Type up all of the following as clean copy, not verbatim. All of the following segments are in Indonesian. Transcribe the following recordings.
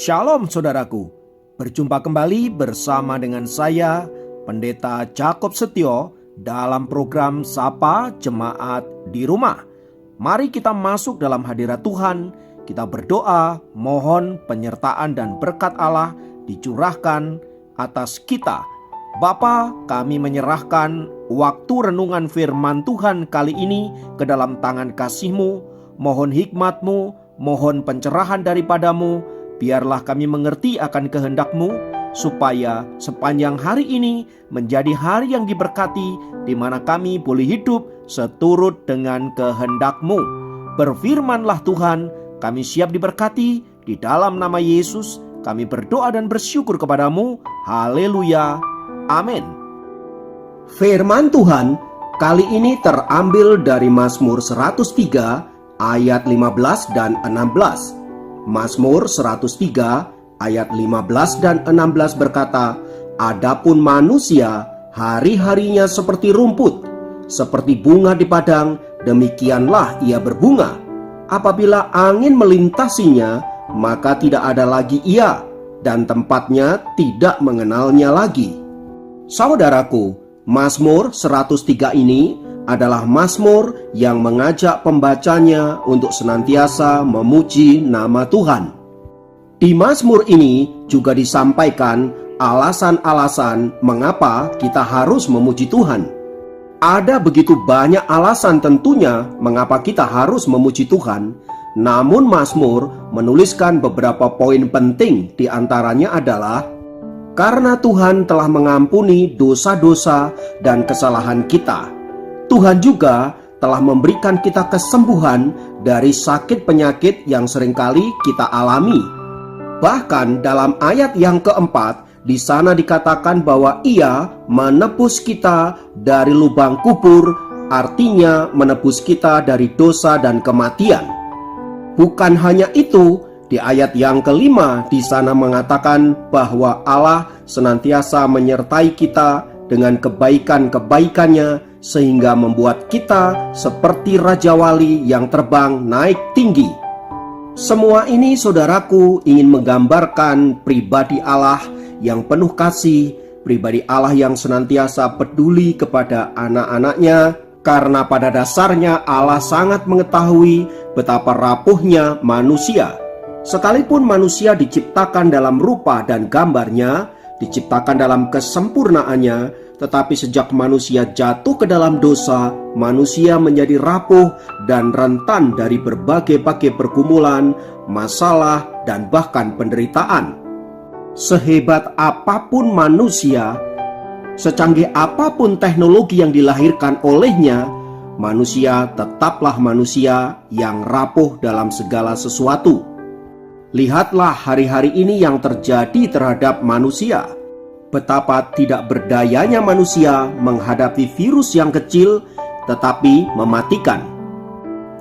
Shalom saudaraku, berjumpa kembali bersama dengan saya Pendeta Jakob Setio dalam program Sapa Jemaat di Rumah. Mari kita masuk dalam hadirat Tuhan, kita berdoa mohon penyertaan dan berkat Allah dicurahkan atas kita. Bapa, kami menyerahkan waktu renungan firman Tuhan kali ini ke dalam tangan kasih-Mu. Mohon hikmat-Mu, mohon pencerahan daripadamu. Biarlah kami mengerti akan kehendak-Mu, supaya sepanjang hari ini menjadi hari yang diberkati, di mana kami boleh hidup seturut dengan kehendak-Mu. Berfirmanlah Tuhan, kami siap diberkati. Di dalam nama Yesus kami berdoa dan bersyukur kepadamu. Haleluya, amin. Firman Tuhan kali ini terambil dari Mazmur 103 ayat 15 dan 16. Mazmur 103 ayat 15 dan 16 berkata, "Adapun manusia hari-harinya seperti rumput, seperti bunga di padang, demikianlah ia berbunga. Apabila angin melintasinya, maka tidak ada lagi ia, dan tempatnya tidak mengenalnya lagi." Saudaraku, Mazmur 103 ini adalah mazmur yang mengajak pembacanya untuk senantiasa memuji nama Tuhan. Di mazmur ini juga disampaikan alasan-alasan mengapa kita harus memuji Tuhan. Ada begitu banyak alasan tentunya mengapa kita harus memuji Tuhan, namun mazmur menuliskan beberapa poin penting. Di antaranya adalah karena Tuhan telah mengampuni dosa-dosa dan kesalahan kita. Tuhan juga telah memberikan kita kesembuhan dari sakit penyakit yang seringkali kita alami. Bahkan dalam ayat yang keempat, di sana dikatakan bahwa Ia menebus kita dari lubang kubur, artinya menebus kita dari dosa dan kematian. Bukan hanya itu, di ayat yang kelima di sana mengatakan bahwa Allah senantiasa menyertai kita dengan kebaikan-kebaikannya, sehingga membuat kita seperti Raja Wali yang terbang naik tinggi. Semua ini saudaraku ingin menggambarkan pribadi Allah yang penuh kasih, pribadi Allah yang senantiasa peduli kepada anak-anaknya, karena pada dasarnya Allah sangat mengetahui betapa rapuhnya manusia. Sekalipun manusia diciptakan dalam rupa dan gambarnya, diciptakan dalam kesempurnaannya, tetapi sejak manusia jatuh ke dalam dosa, manusia menjadi rapuh dan rentan dari berbagai-bagai pergumulan, masalah, dan bahkan penderitaan. Sehebat apapun manusia, secanggih apapun teknologi yang dilahirkan olehnya, manusia tetaplah manusia yang rapuh dalam segala sesuatu. Lihatlah hari-hari ini yang terjadi terhadap manusia. Betapa tidak berdayanya manusia menghadapi virus yang kecil tetapi mematikan.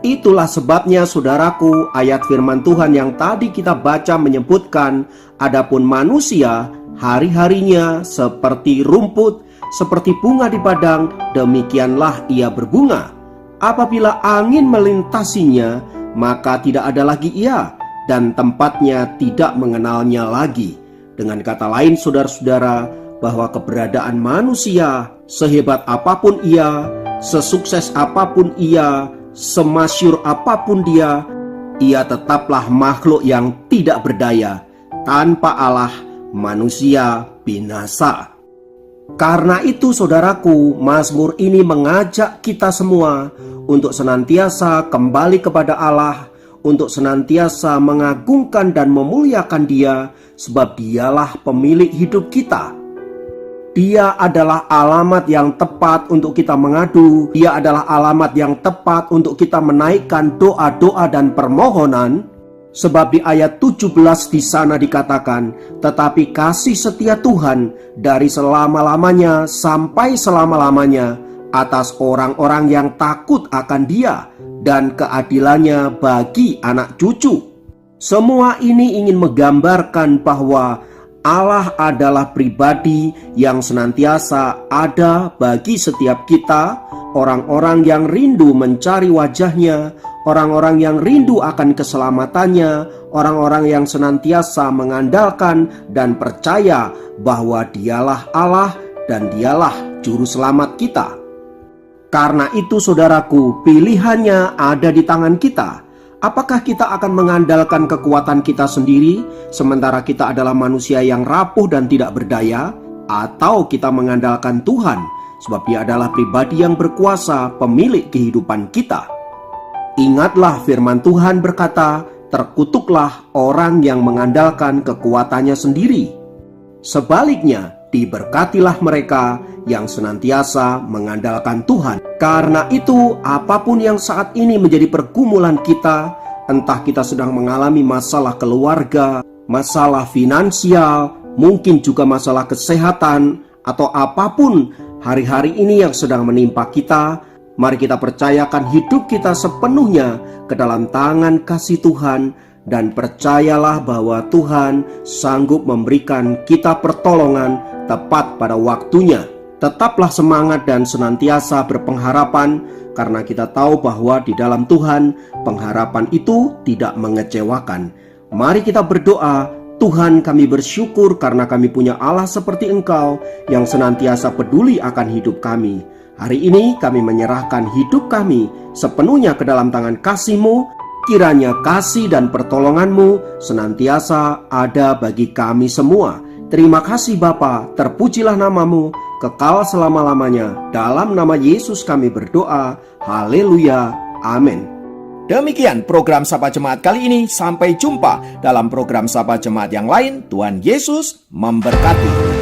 Itulah sebabnya saudaraku, ayat firman Tuhan yang tadi kita baca menyebutkan, adapun manusia hari-harinya seperti rumput, seperti bunga di padang, demikianlah ia berbunga. Apabila angin melintasinya, maka tidak ada lagi ia, dan tempatnya tidak mengenalnya lagi. Dengan kata lain saudara-saudara, bahwa keberadaan manusia sehebat apapun ia, sesukses apapun ia, semasyhur apapun dia, ia tetaplah makhluk yang tidak berdaya. Tanpa Allah, manusia binasa. Karena itu saudaraku, mazmur ini mengajak kita semua untuk senantiasa kembali kepada Allah, untuk senantiasa mengagungkan dan memuliakan Dia, sebab Dialah pemilik hidup kita. Dia adalah alamat yang tepat untuk kita mengadu. Dia adalah alamat yang tepat untuk kita menaikkan doa-doa dan permohonan. Sebab di ayat 17 di sana dikatakan, "Tetapi kasih setia Tuhan dari selama-lamanya sampai selama-lamanya atas orang-orang yang takut akan Dia, dan keadilannya bagi anak cucu." Semua ini ingin menggambarkan bahwa Allah adalah pribadi yang senantiasa ada bagi setiap kita, orang-orang yang rindu mencari wajah-Nya, orang-orang yang rindu akan keselamatannya, orang-orang yang senantiasa mengandalkan dan percaya bahwa Dialah Allah dan Dialah Juru Selamat kita. Karena itu saudaraku, pilihannya ada di tangan kita. Apakah kita akan mengandalkan kekuatan kita sendiri, sementara kita adalah manusia yang rapuh dan tidak berdaya? Atau kita mengandalkan Tuhan, sebab Dia adalah pribadi yang berkuasa, pemilik kehidupan kita? Ingatlah firman Tuhan berkata, terkutuklah orang yang mengandalkan kekuatannya sendiri. Sebaliknya, diberkatilah mereka yang senantiasa mengandalkan Tuhan. Karena itu, apapun yang saat ini menjadi pergumulan kita, entah kita sedang mengalami masalah keluarga, masalah finansial, mungkin juga masalah kesehatan, atau apapun hari-hari ini yang sedang menimpa kita, mari kita percayakan hidup kita sepenuhnya ke dalam tangan kasih Tuhan, dan percayalah bahwa Tuhan sanggup memberikan kita pertolongan tepat pada waktunya. Tetaplah semangat dan senantiasa berpengharapan, karena kita tahu bahwa di dalam Tuhan pengharapan itu tidak mengecewakan. Mari kita berdoa. Tuhan, kami bersyukur karena kami punya Allah seperti Engkau yang senantiasa peduli akan hidup kami. Hari ini kami menyerahkan hidup kami sepenuhnya ke dalam tangan kasih-Mu. Kiranya kasih dan pertolongan-Mu senantiasa ada bagi kami semua. Terima kasih Bapa, terpujilah nama-Mu kekal selama-lamanya. Dalam nama Yesus kami berdoa. Haleluya. Amin. Demikian program Sapa Jemaat kali ini. Sampai jumpa dalam program Sapa Jemaat yang lain. Tuhan Yesus memberkati.